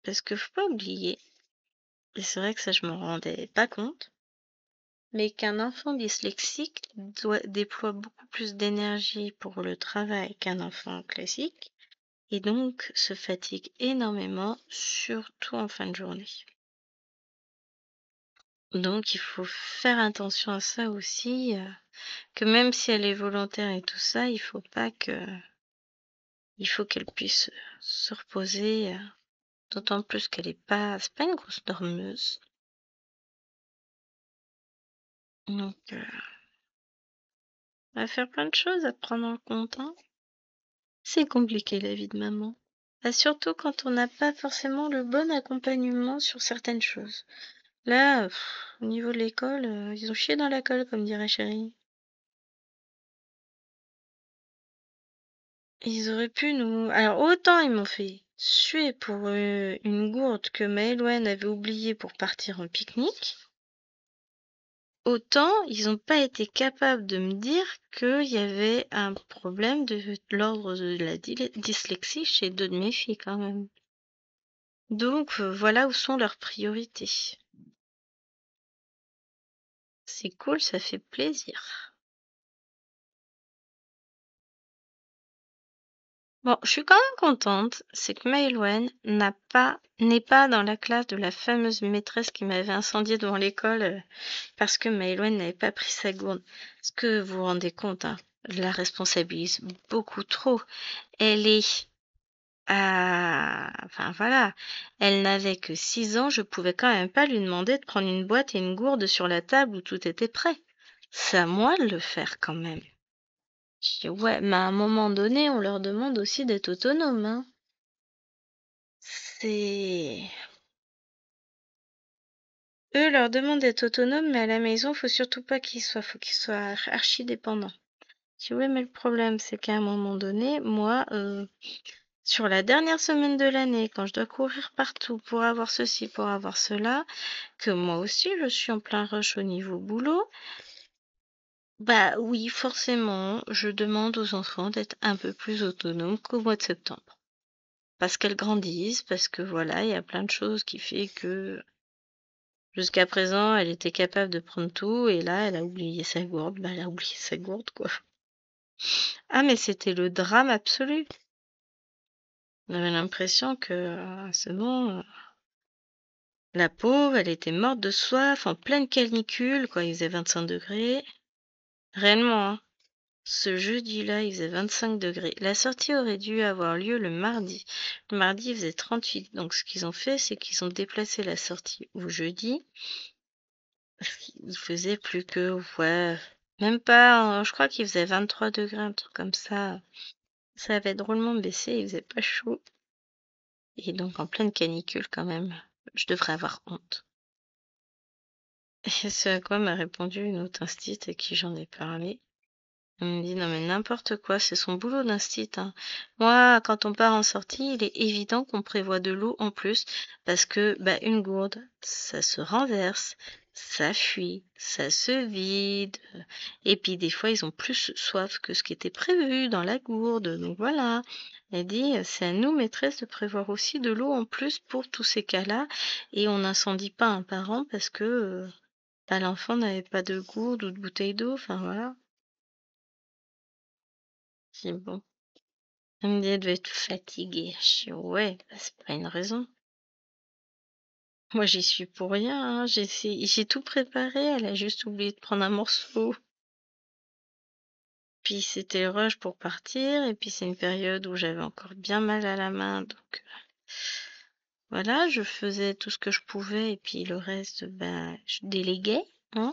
Parce que faut pas oublier, et c'est vrai que ça je m'en rendais pas compte, mais qu'un enfant dyslexique déploie beaucoup plus d'énergie pour le travail qu'un enfant classique, et donc se fatigue énormément, surtout en fin de journée. Donc il faut faire attention à ça aussi, que même si elle est volontaire et tout ça, il faut qu'elle puisse se reposer, d'autant plus qu'elle c'est pas une grosse dormeuse. Donc, on va faire plein de choses à prendre en compte, hein. C'est compliqué la vie de maman. Bah, surtout quand on n'a pas forcément le bon accompagnement sur certaines choses. Là, au niveau de l'école, ils ont chié dans la colle, comme dirait Chérie. Ils auraient pu nous... Alors, autant ils m'ont fait suer pour une gourde que Maëlwen avait oubliée pour partir en pique-nique, autant ils n'ont pas été capables de me dire qu'il y avait un problème de l'ordre de la dyslexie chez 2 de mes filles quand même. Donc voilà où sont leurs priorités. C'est cool, ça fait plaisir. Bon, je suis quand même contente, c'est que Maëlwen n'est pas dans la classe de la fameuse maîtresse qui m'avait incendié devant l'école parce que Maëlwen n'avait pas pris sa gourde. Est-ce que vous vous rendez compte, hein, je la responsabilise beaucoup trop. Elle est enfin voilà, elle n'avait que 6 ans, je pouvais quand même pas lui demander de prendre une boîte et une gourde sur la table où tout était prêt. C'est à moi de le faire quand même. Je dis ouais, mais à un moment donné, on leur demande aussi d'être autonomes, hein. C'est... Eux leur demandent d'être autonomes, mais à la maison, faut surtout pas faut qu'ils soient archi dépendants. Je dis ouais, mais le problème, c'est qu'à un moment donné, moi, sur la dernière semaine de l'année, quand je dois courir partout pour avoir ceci, pour avoir cela, que moi aussi je suis en plein rush au niveau boulot, bah oui, forcément, je demande aux enfants d'être un peu plus autonomes qu'au mois de septembre. Parce qu'elles grandissent, parce que voilà, il y a plein de choses qui fait que jusqu'à présent, elle était capable de prendre tout, et là, elle a oublié sa gourde. Bah, elle a oublié sa gourde, quoi. Ah, mais c'était le drame absolu. On avait l'impression que c'est bon. La pauvre, elle était morte de soif, en pleine canicule, quoi. Il faisait 25 degrés. Réellement, hein. Ce jeudi-là, il faisait 25 degrés. La sortie aurait dû avoir lieu le mardi. Le mardi, il faisait 38. Donc, ce qu'ils ont fait, c'est qu'ils ont déplacé la sortie au jeudi. Il faisait plus que, ouais, même pas, je crois qu'il faisait 23 degrés, un truc comme ça. Ça avait drôlement baissé, il faisait pas chaud. Et donc, en pleine canicule, quand même, je devrais avoir honte. Et ce à quoi m'a répondu une autre instite à qui j'en ai parlé. Elle me dit: «Non mais n'importe quoi, c'est son boulot d'instit, hein. Moi, quand on part en sortie, il est évident qu'on prévoit de l'eau en plus parce que, bah, une gourde, ça se renverse, ça fuit, ça se vide, et puis des fois, ils ont plus soif que ce qui était prévu dans la gourde, donc voilà». Elle dit: «C'est à nous, maîtresses, de prévoir aussi de l'eau en plus pour tous ces cas-là et on n'incendie pas un parent parce que, bah, l'enfant n'avait pas de gourde ou de bouteille d'eau», enfin voilà. C'est bon. Elle me dit: «Elle devait être fatiguée». Je dis: «Ouais, bah, c'est pas une raison. Moi, j'y suis pour rien, hein. J'ai tout préparé, elle a juste oublié de prendre un morceau. Puis c'était le rush pour partir et puis c'est une période où j'avais encore bien mal à la main donc voilà, je faisais tout ce que je pouvais et puis le reste, bah, je déléguais, hein.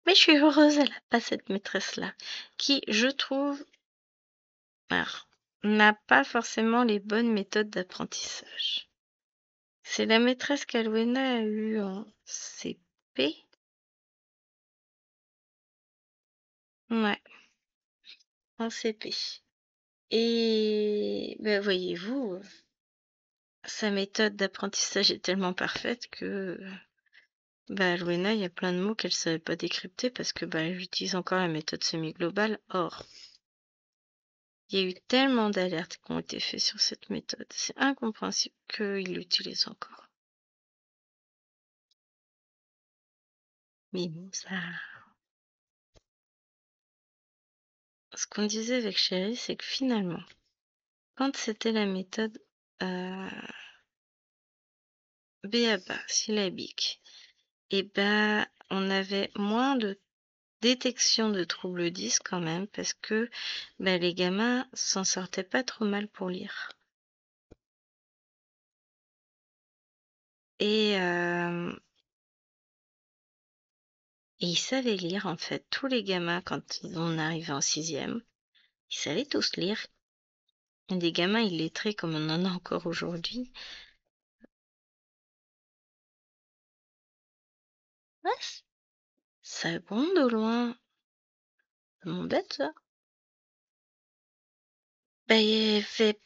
Mais je suis heureuse, elle a pas cette maîtresse-là qui, je trouve, alors, n'a pas forcément les bonnes méthodes d'apprentissage. C'est la maîtresse qu'Alwena a eue en CP. Ouais, en CP. Et ben voyez-vous, sa méthode d'apprentissage est tellement parfaite que bah Alwena, il y a plein de mots qu'elle savait pas décrypter parce que bah j'utilise encore la méthode semi-globale. Or, il y a eu tellement d'alertes qui ont été faites sur cette méthode. C'est incompréhensible qu'il l'utilise encore. Mais bon, ça. Ce qu'on disait avec Chéri, c'est que finalement, quand c'était la méthode euh, B.A.B.A. syllabique, et ben on avait moins de détection de troubles 10 quand même parce que bah, les gamins s'en sortaient pas trop mal pour lire. Et, euh, et ils savaient lire en fait. Tous les gamins, quand on arrivait en sixième, ils savaient tous lire. Et des gamins illettrés comme on en a encore aujourd'hui. Ouais, ça gronde au loin. Ça m'embête ça. Bah, il y avait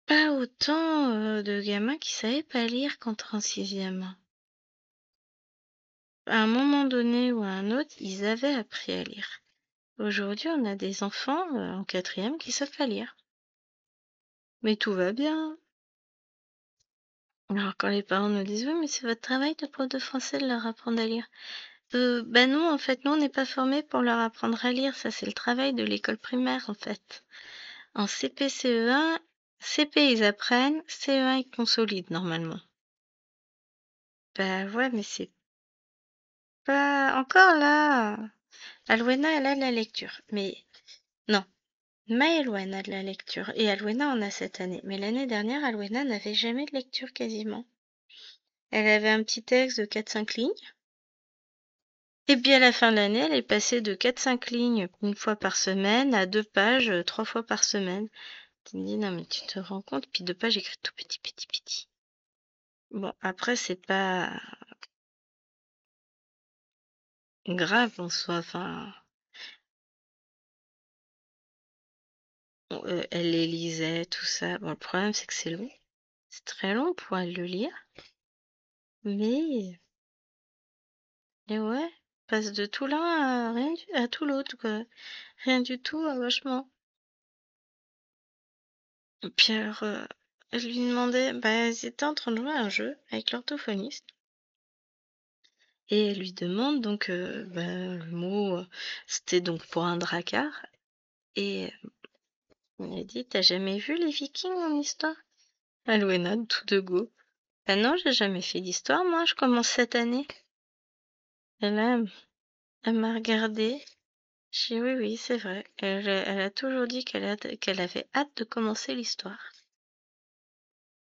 pas autant de gamins qui savaient pas lire qu'entre en sixième. à un moment donné ou à un autre, ils avaient appris à lire. Aujourd'hui, on a des enfants en 4e qui savent pas lire. Mais tout va bien. Alors quand les parents nous disent: «Oui, mais c'est votre travail de prof de français de leur apprendre à lire». Bah non, en fait, nous, on n'est pas formés pour leur apprendre à lire. Ça, c'est le travail de l'école primaire, en fait. En CP, CE1, CP, ils apprennent, CE1, ils consolident, normalement. Bah ouais, mais c'est pas... Encore là, Alwena, elle a de la lecture. Mais non, Maëlwen a de la lecture. Et Alwena en a cette année. Mais l'année dernière, Alwena n'avait jamais de lecture quasiment. Elle avait un petit texte de 4-5 lignes. Et puis à la fin de l'année, elle est passée de 4-5 lignes une fois par semaine à 2 pages 3 fois par semaine. Tu me dis, non mais tu te rends compte, puis 2 pages écrites tout petit, petit, petit. Bon, après, c'est pas grave en soi, enfin, elle les lisait, tout ça. Bon, le problème, c'est que c'est long. C'est très long pour elle le lire. Mais, et ouais, passe de tout l'un à rien à tout l'autre, quoi. Rien du tout, vachement. Et puis alors, je lui demandais, bah, ils étaient en train de jouer à un jeu avec l'orthophoniste. Et elle lui demande donc, bah, le mot, c'était donc pour un dracard. Et elle a dit, t'as jamais vu les Vikings en histoire? Alwena, tout de go. Bah non, j'ai jamais fait d'histoire, moi, je commence cette année. Et là, elle m'a regardée. J'ai dit, oui, oui, c'est vrai. Elle a toujours dit qu'elle avait hâte de commencer l'histoire.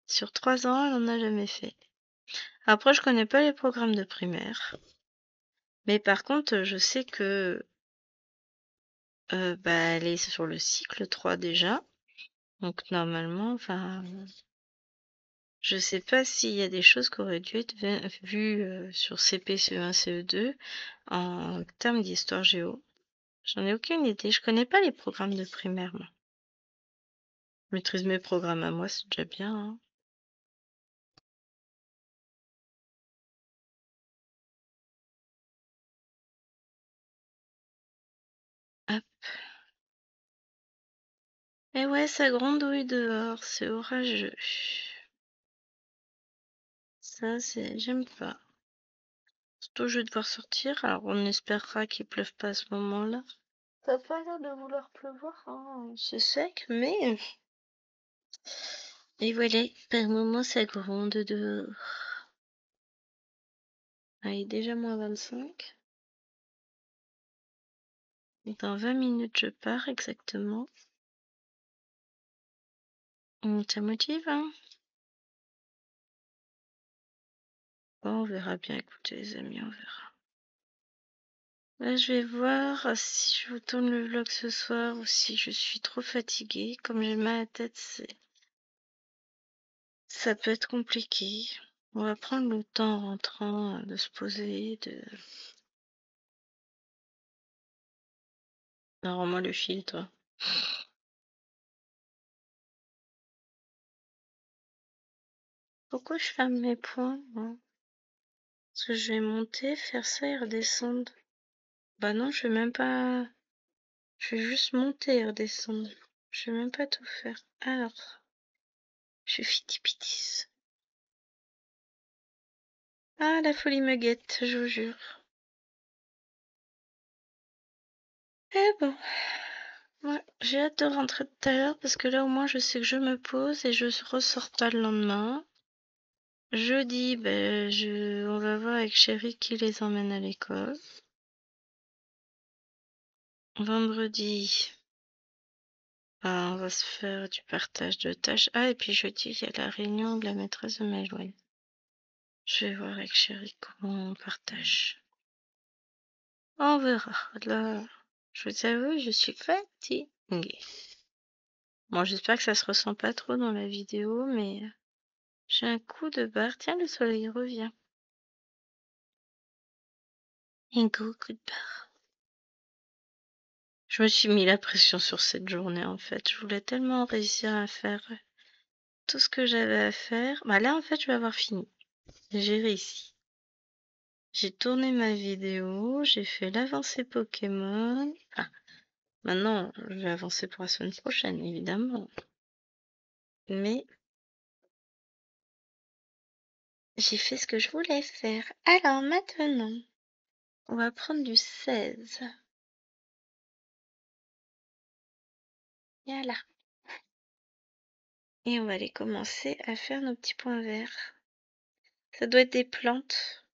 Sur 3 ans, elle en a jamais fait. Après, je connais pas les programmes de primaire. Mais par contre, je sais que bah, elle est sur le cycle 3 déjà. Donc normalement, enfin, je sais pas s'il y a des choses qui auraient dû être vues sur CP, CE1, CE2 en termes d'histoire géo. J'en ai aucune idée. Je connais pas les programmes de primaire, moi. Je maîtrise mes programmes à moi, c'est déjà bien, hein. Hop. Et ouais, ça grandouille dehors, c'est orageux. Ça, c'est... J'aime pas. Surtout, je vais devoir sortir, alors on espérera qu'il pleuve pas à ce moment-là. Ça a pas l'air de vouloir pleuvoir, hein. C'est sec, mais... Et voilà, par moment, ça gronde dehors. Ah, il est déjà moins 25. Dans 20 minutes, je pars exactement. Ça motive, hein? Bon, on verra bien. Écoutez, les amis, on verra. Là, je vais voir si je vous tourne le vlog ce soir ou si je suis trop fatiguée. Comme j'ai mal à la tête, ça peut être compliqué. On va prendre le temps en rentrant de se poser, de... Non, rends-moi le fil, toi. Pourquoi je ferme mes poings, moi? Parce que je vais monter, faire ça et redescendre. Bah non, je vais même pas... Je vais juste monter et redescendre. Je vais même pas tout faire. Alors, je suis fitipitis. Ah, la folie me guette, je vous jure. Eh bon. Ouais, j'ai hâte de rentrer tout à l'heure parce que là au moins je sais que je me pose et je ressors pas le lendemain. Jeudi, ben, on va voir avec Chéri qui les emmène à l'école. Vendredi, ben, on va se faire du partage de tâches. Ah, et puis jeudi, il y a la réunion de la maîtresse de Maëlwen. Je vais voir avec Chéri comment on partage. On verra. Là, je vous avoue, je suis fatiguée. Bon, j'espère que ça se ressent pas trop dans la vidéo, mais j'ai un coup de barre. Tiens, le soleil revient. Un gros coup de barre. Je me suis mis la pression sur cette journée, en fait. Je voulais tellement réussir à faire tout ce que j'avais à faire. Bah là, en fait, je vais avoir fini. J'ai réussi. J'ai tourné ma vidéo, j'ai fait l'avancée Pokémon. Ah, maintenant, je vais avancer pour la semaine prochaine, évidemment. Mais j'ai fait ce que je voulais faire. Alors maintenant, on va prendre du 16. Voilà. Et on va aller commencer à faire nos petits points verts. Ça doit être des plantes.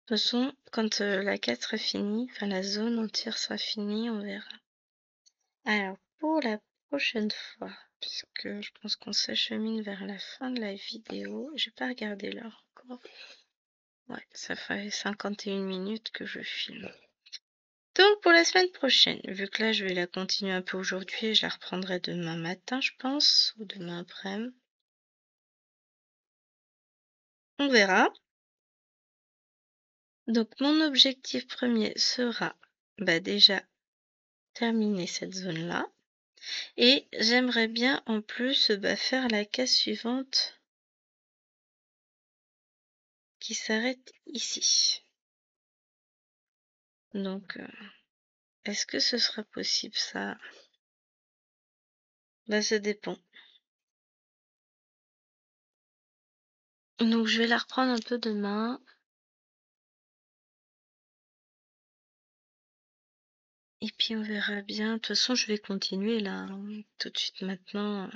De toute façon, quand la quête sera finie, enfin la zone entière sera finie, on verra. Alors, pour la prochaine fois, puisque je pense qu'on s'achemine vers la fin de la vidéo, j'ai pas regardé l'heure encore. Ouais, ça fait 51 minutes que je filme. Donc pour la semaine prochaine, vu que là je vais la continuer un peu aujourd'hui et je la reprendrai demain matin, je pense, ou demain après-midi. On verra. Donc mon objectif premier sera déjà terminer cette zone-là. Et j'aimerais bien en plus faire la case suivante qui s'arrête ici. Donc est-ce que ce sera possible ça? Ça dépend. Donc je vais la reprendre un peu demain. Et puis on verra bien. De toute façon, je vais continuer là. Tout de suite maintenant.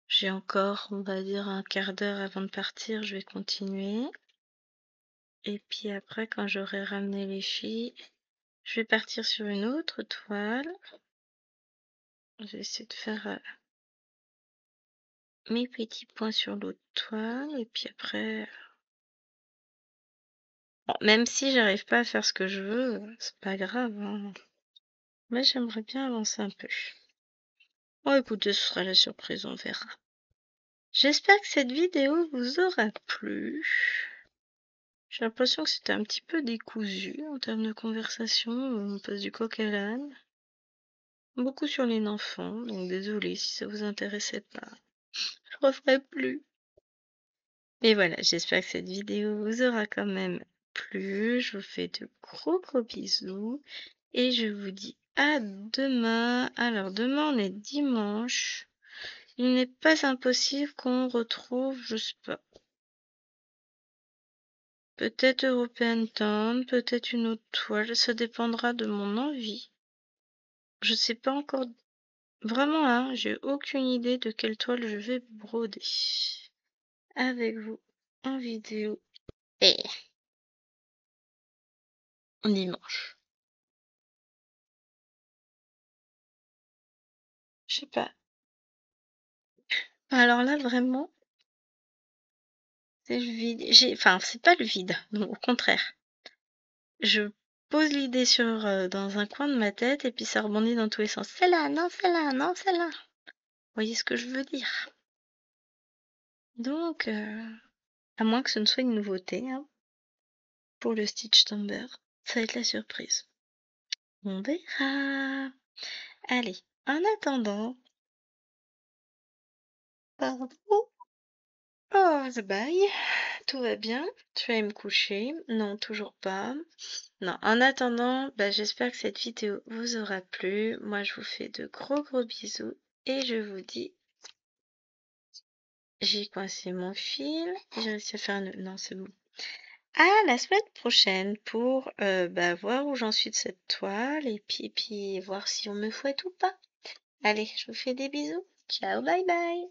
J'ai encore, on va dire, un quart d'heure avant de partir. Je vais continuer. Et puis après, quand j'aurai ramené les filles, je vais partir sur une autre toile. Je vais essayer de faire mes petits points sur l'autre toile. Et puis après... Bon, même si j'arrive pas à faire ce que je veux, c'est pas grave, hein. Mais j'aimerais bien avancer un peu. Bon, écoutez, ce sera la surprise, on verra. J'espère que cette vidéo vous aura plu. J'ai l'impression que c'était un petit peu décousu en termes de conversation. On passe du coq à l'âne. Beaucoup sur les enfants, donc désolé si ça vous intéressait pas. Je referai plus. Mais voilà, j'espère que cette vidéo vous aura quand même plu. Je vous fais de gros bisous. Et je vous dis à demain. Alors demain on est dimanche. Il n'est pas impossible qu'on retrouve, je sais pas, peut-être European Town, peut-être une autre toile. Ça dépendra de mon envie. Je sais pas encore. Vraiment là, j'ai aucune idée de quelle toile je vais broder avec vous en vidéo. Et dimanche. Je sais pas. Alors là, vraiment, c'est le vide. Enfin, c'est pas le vide. Non, au contraire. Je pose l'idée dans un coin de ma tête et puis ça rebondit dans tous les sens. Celle-là, non, celle-là, non, celle-là. Vous voyez ce que je veux dire? Donc, à moins que ce ne soit une nouveauté, hein, pour le Stitch Tomber, ça va être la surprise. On verra. Allez, en attendant, pardon. Oh, bye. Tout va bien. Tu vas aller me coucher? Non, toujours pas. Non, en attendant, j'espère que cette vidéo vous aura plu. Moi, je vous fais de gros bisous et je vous dis, j'ai coincé mon fil, j'ai réussi à faire un nœud. Non, c'est bon. À la semaine prochaine pour voir où j'en suis de cette toile et puis voir si on me fouette ou pas. Allez, je vous fais des bisous. Ciao, bye bye.